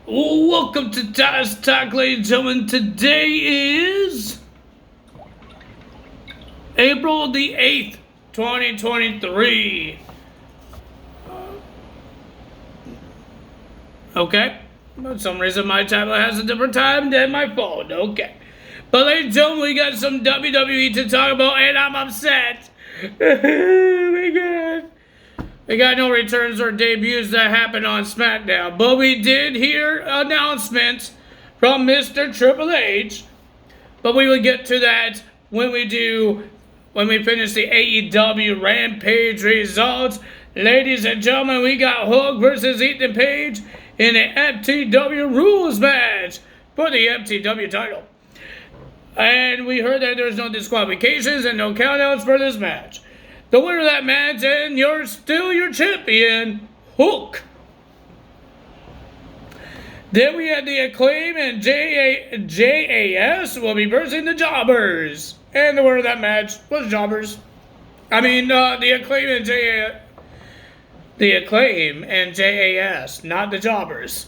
Welcome to Taz Talk, ladies and gentlemen. Today is April the 8th, 2023. Okay. For some reason, my tablet has a different time than my phone. Okay. But, ladies and gentlemen, we got some WWE to talk about, and I'm upset. We got no returns or debuts that happened on SmackDown, but we did hear announcements from Mr. Triple H. But we will get to that when we finish the AEW Rampage results. Ladies and gentlemen, we got Hook versus Ethan Page in an FTW Rules match for the FTW title. And we heard that there's no disqualifications and no countouts for this match. The winner of that match, and you're still your champion, Hook. Then we had the Acclaim and JAS will be versing the Jobbers. And the winner of that match was Jobbers. The Acclaim and JAS, not the Jobbers.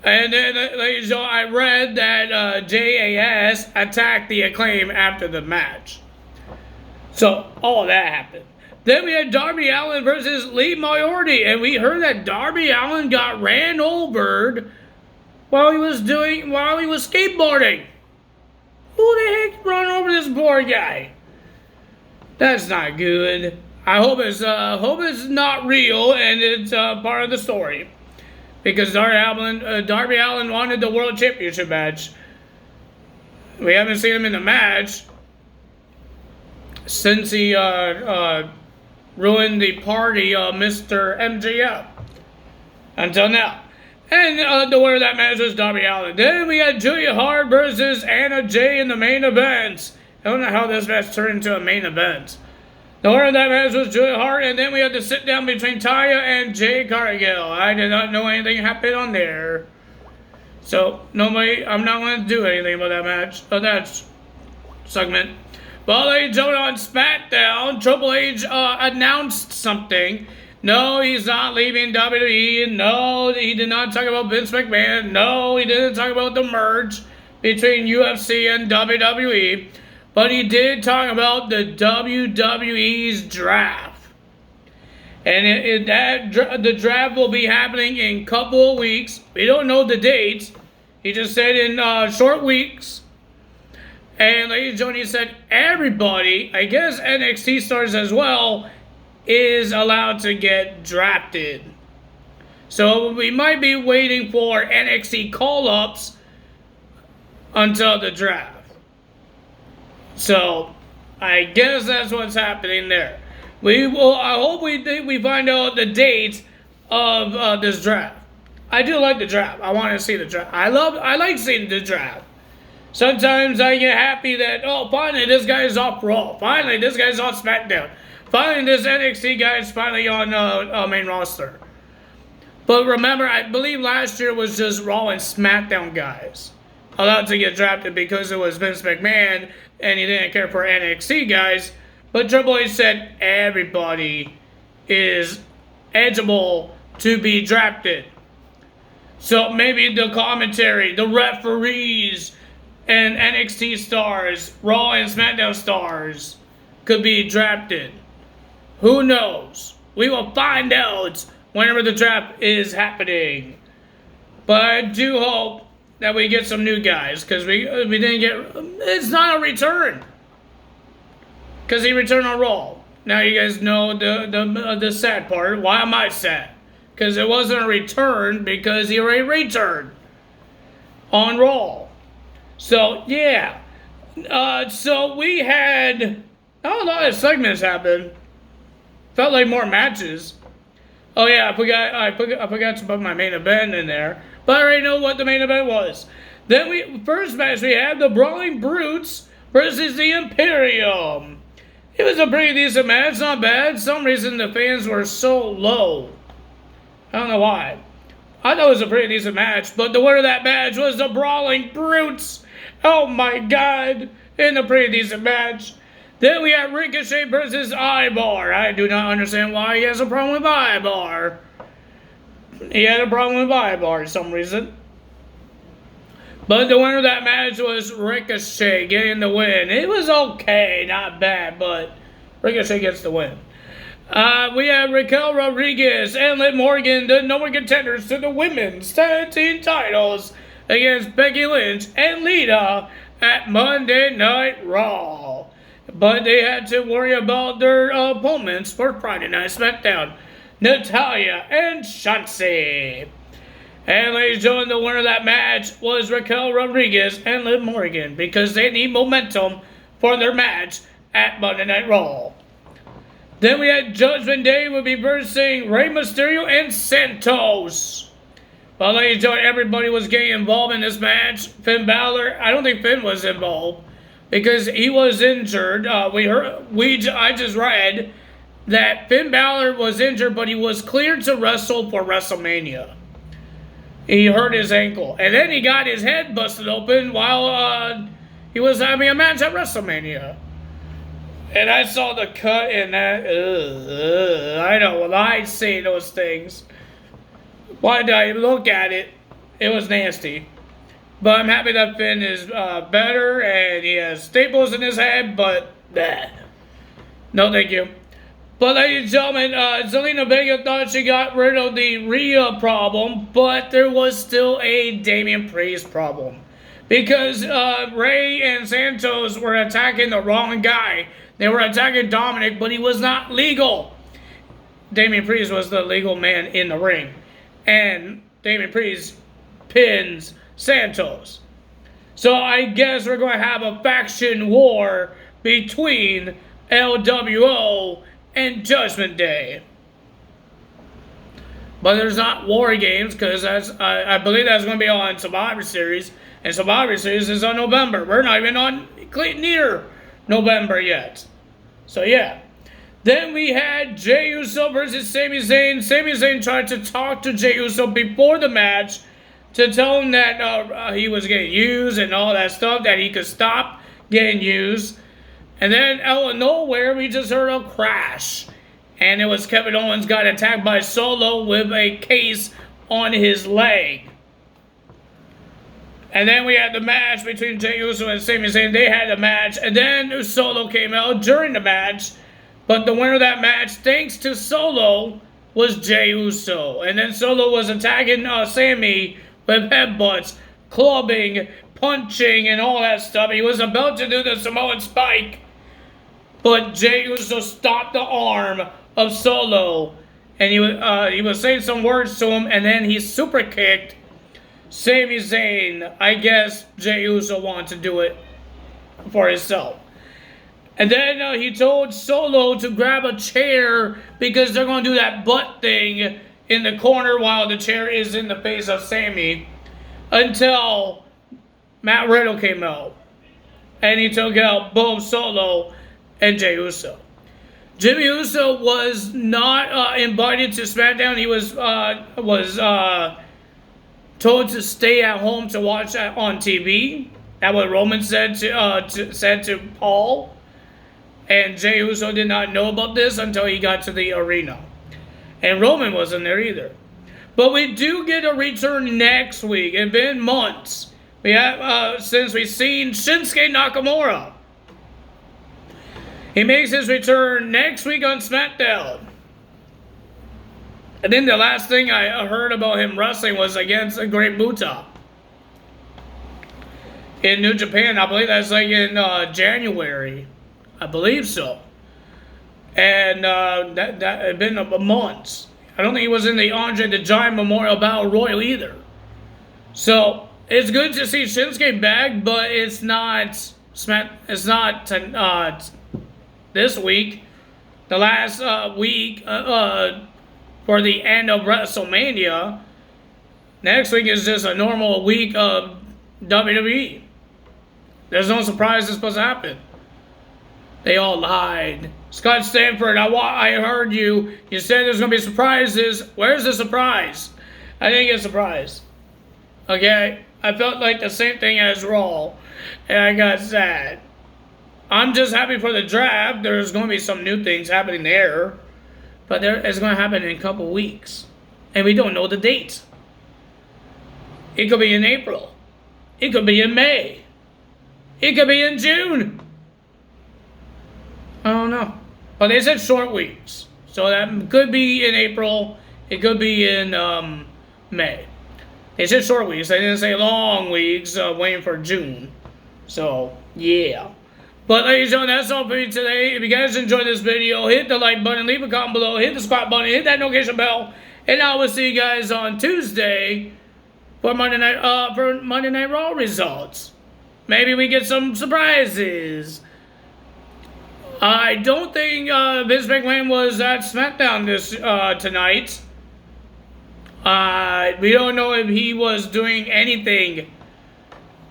And then, ladies and gentlemen, I read that JAS attacked the Acclaim after the match. So, all that happened. Then we had Darby Allin versus Lee Moriarty, and we heard that Darby Allin got ran over while he was skateboarding. Who the heck run over this poor guy? That's not good. I hope it's not real and it's part of the story, because Darby Allin wanted the World Championship match. We haven't seen him in the match since he ruined the party of Mr. MJF. Until now. And the winner of that match was Darby Allin. Then we had Julia Hart versus Anna Jay in the main event. I don't know how this match turned into a main event. The winner of that match was Julia Hart, and then we had the sit down between Taya and Jay Cargill. I did not know anything happened on there. So, I'm not going to do anything about that match, that segment. Well, ladies and gentlemen, on SmackDown, Triple H announced something. No, he's not leaving WWE. No, he did not talk about Vince McMahon. No, he didn't talk about the merge between UFC and WWE. But he did talk about the WWE's draft. And the draft will be happening in a couple of weeks. We don't know the dates. He just said in short weeks. And ladies and gentlemen, he said everybody, I guess NXT stars as well, is allowed to get drafted. So we might be waiting for NXT call-ups until the draft. So I guess that's what's happening there. I hope we find out the dates of this draft. I do like the draft. I want to see the draft. I like seeing the draft. Sometimes I get happy that, finally this guy is off Raw. Finally this guy's on SmackDown. Finally this NXT guy is finally on main roster. But remember, I believe last year was just Raw and SmackDown guys allowed to get drafted because it was Vince McMahon and he didn't care for NXT guys. But Triple H said everybody is eligible to be drafted. So maybe the commentary, the referees, and NXT stars, Raw and SmackDown stars, could be drafted. Who knows? We will find out whenever the draft is happening. But I do hope that we get some new guys, because we didn't get... It's not a return, because he returned on Raw. Now you guys know the sad part. Why am I sad? Because it wasn't a return, because he already returned on Raw. So, yeah. So we had a lot of segments happen. Felt like more matches. Oh yeah, I forgot to put my main event in there. But I already know what the main event was. Then first match we had the Brawling Brutes versus the Imperium. It was a pretty decent match, not bad. For some reason the fans were so low. I don't know why. I thought it was a pretty decent match, but the winner of that match was the Brawling Brutes. Oh my god, in a pretty decent match. Then we have Ricochet versus Ivar. I do not understand why he has a problem with Ivar. He had a problem with Ivar for some reason. But the winner of that match was Ricochet getting the win. It was okay, not bad, but Ricochet gets the win. We have Raquel Rodriguez and Liv Morgan, the number one contenders to the women's tag team titles, against Becky Lynch and Lita at Monday Night Raw. But they had to worry about their opponents for Friday Night SmackDown, Natalya and Shotzi. And ladies and gentlemen, the winner of that match was Raquel Rodriguez and Liv Morgan because they need momentum for their match at Monday Night Raw. Then we had Judgment Day will be versing Rey Mysterio and Santos. Well, ladies and gentlemen, everybody was getting involved in this match. Finn Balor, I don't think Finn was involved because he was injured. I just read that Finn Balor was injured, but he was cleared to wrestle for WrestleMania. He hurt his ankle, and then he got his head busted open while he was having a match at WrestleMania. And I saw the cut in that. I know, when I see those things, why did I look at it? It was nasty. But I'm happy that Finn is better, and he has staples in his head, but no thank you. But ladies and gentlemen, Zelina Vega thought she got rid of the Rhea problem, but there was still a Damian Priest problem. Because Rey and Santos were attacking the wrong guy. They were attacking Dominic, but he was not legal. Damian Priest was the legal man in the ring. And Damian Priest pins Santos. So I guess we're going to have a faction war between LWO and Judgment Day. But there's not War Games because I believe that's going to be on Survivor Series. And Survivor Series is on November. We're not even on near November yet. So yeah. Then we had Jey Uso versus Sami Zayn. Sami Zayn tried to talk to Jey Uso before the match to tell him that he was getting used and all that stuff, that he could stop getting used. And then out of nowhere, we just heard a crash. And it was Kevin Owens got attacked by Solo with a case on his leg. And then we had the match between Jey Uso and Sami Zayn. They had a match. And then Solo came out during the match. But the winner of that match, thanks to Solo, was Jey Uso. And then Solo was attacking Sami with headbutts, clubbing, punching, and all that stuff. He was about to do the Samoan Spike. But Jey Uso stopped the arm of Solo. And he was saying some words to him. And then he super kicked Sami Zayn. I guess Jey Uso wanted to do it for himself. And then he told Solo to grab a chair because they're going to do that butt thing in the corner while the chair is in the face of Sami. Until Matt Riddle came out. And he took out both Solo and Jey Uso. Jimmy Uso was not invited to SmackDown. He was told to stay at home to watch on TV. That's what Roman said to Paul. And Jey Uso did not know about this until he got to the arena. And Roman wasn't there either. But we do get a return next week. It's been months. We have since we've seen Shinsuke Nakamura. He makes his return next week on SmackDown. And then the last thing I heard about him wrestling was against a Great Muta in New Japan. I believe that's like in January. I believe so. And that had been months. I don't think he was in the Andre the Giant Memorial Battle Royal either. So it's good to see Shinsuke back, but it's not this week. The last week for the end of WrestleMania. Next week is just a normal week of WWE. There's no surprise that's supposed to happen. They all lied. Scott Stanford, I heard you. You said there's going to be surprises. Where's the surprise? I didn't get a surprise. Okay? I felt like the same thing as Raw. And I got sad. I'm just happy for the draft. There's going to be some new things happening there. But it's going to happen in a couple weeks. And we don't know the date. It could be in April. It could be in May. It could be in June. I don't know. But they said short weeks. So that could be in April. It could be in May. They said short weeks. They didn't say long weeks, waiting for June. So, yeah. But ladies and gentlemen, that's all for me today. If you guys enjoyed this video, hit the like button, leave a comment below, hit the subscribe button, hit that notification bell, and I will see you guys on Tuesday for Monday Night Raw results. Maybe we get some surprises. I don't think Vince McMahon was at SmackDown tonight. We don't know if he was doing anything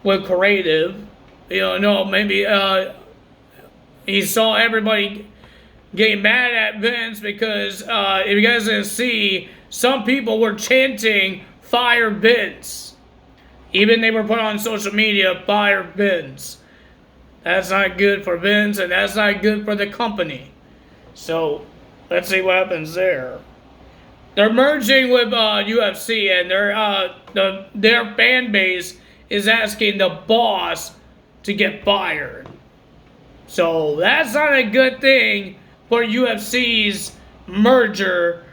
with creative. You don't know, maybe he saw everybody getting mad at Vince because if you guys didn't see, some people were chanting, "Fire Vince." Even they were put on social media, "Fire Vince." That's not good for Vince, and that's not good for the company. So, let's see what happens there. They're merging with UFC, and their fan base is asking the boss to get fired. So that's not a good thing for UFC's merger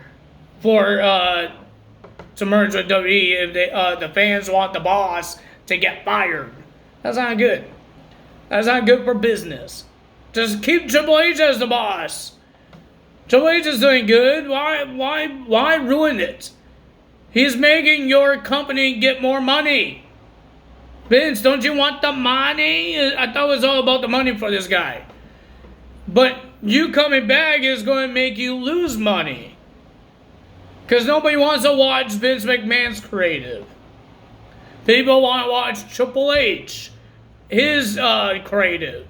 to merge with WWE if the fans want the boss to get fired. That's not good. That's not good for business. Just keep Triple H as the boss. Triple H is doing good. Why ruin it? He's making your company get more money. Vince, don't you want the money? I thought it was all about the money for this guy. But you coming back is going to make you lose money. Because nobody wants to watch Vince McMahon's creative. People want to watch Triple H, his creative.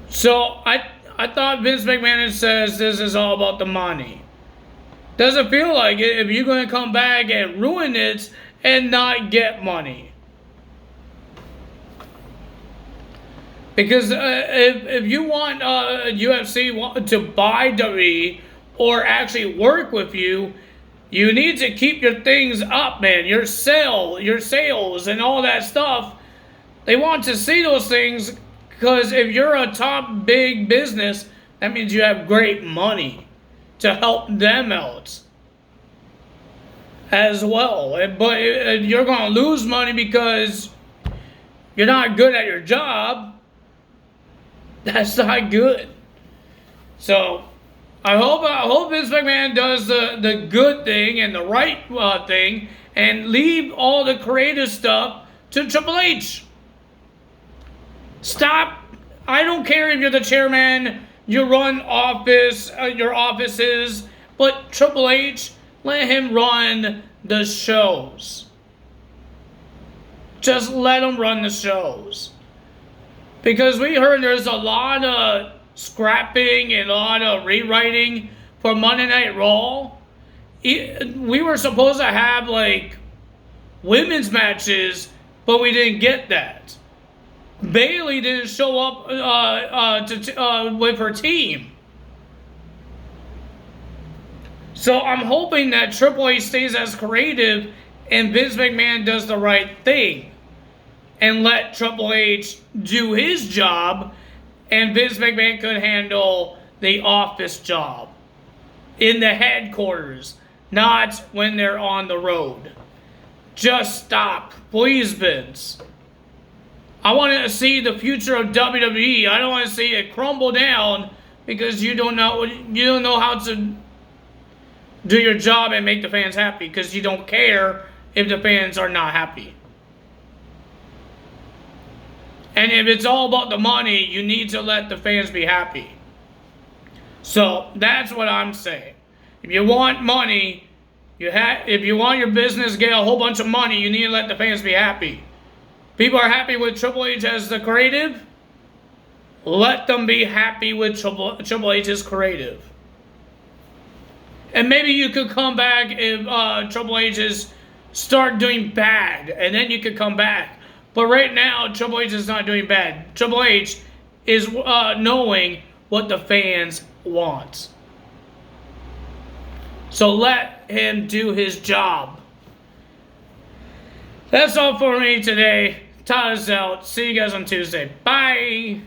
So I thought Vince McMahon says this is all about the money. Doesn't feel like it if you're going to come back and ruin it and not get money. Because if you want UFC to buy WWE or actually work with you, you need to keep your things up, man. Your sales and all that stuff. They want to see those things because if you're a top big business, that means you have great money to help them out as well. But if you're going to lose money because you're not good at your job, that's not good. So I hope Vince McMahon does the good thing and the right thing and leave all the creative stuff to Triple H. Stop. I don't care if you're the chairman, you run your offices, but Triple H, let him run the shows. Just let him run the shows. Because we heard there's a lot of scrapping and a lot of rewriting for Monday Night Raw. We were supposed to have like women's matches, but we didn't get that. Bayley didn't show up with her team. So I'm hoping that Triple H stays as creative and Vince McMahon does the right thing. And let Triple H do his job, and Vince McMahon could handle the office job in the headquarters, not when they're on the road. Just stop, please, Vince. I want to see the future of WWE. I don't want to see it crumble down because you don't know how to do your job and make the fans happy because you don't care if the fans are not happy. And if it's all about the money, you need to let the fans be happy. So that's what I'm saying. If you want money, if you want your business to get a whole bunch of money, you need to let the fans be happy. People are happy with Triple H as the creative. Let them be happy with Triple H's creative. And maybe you could come back if Triple H's start doing bad, and then you could come back. But right now, Triple H is not doing bad. Triple H is knowing what the fans want. So let him do his job. That's all for me today. Todd is out. See you guys on Tuesday. Bye.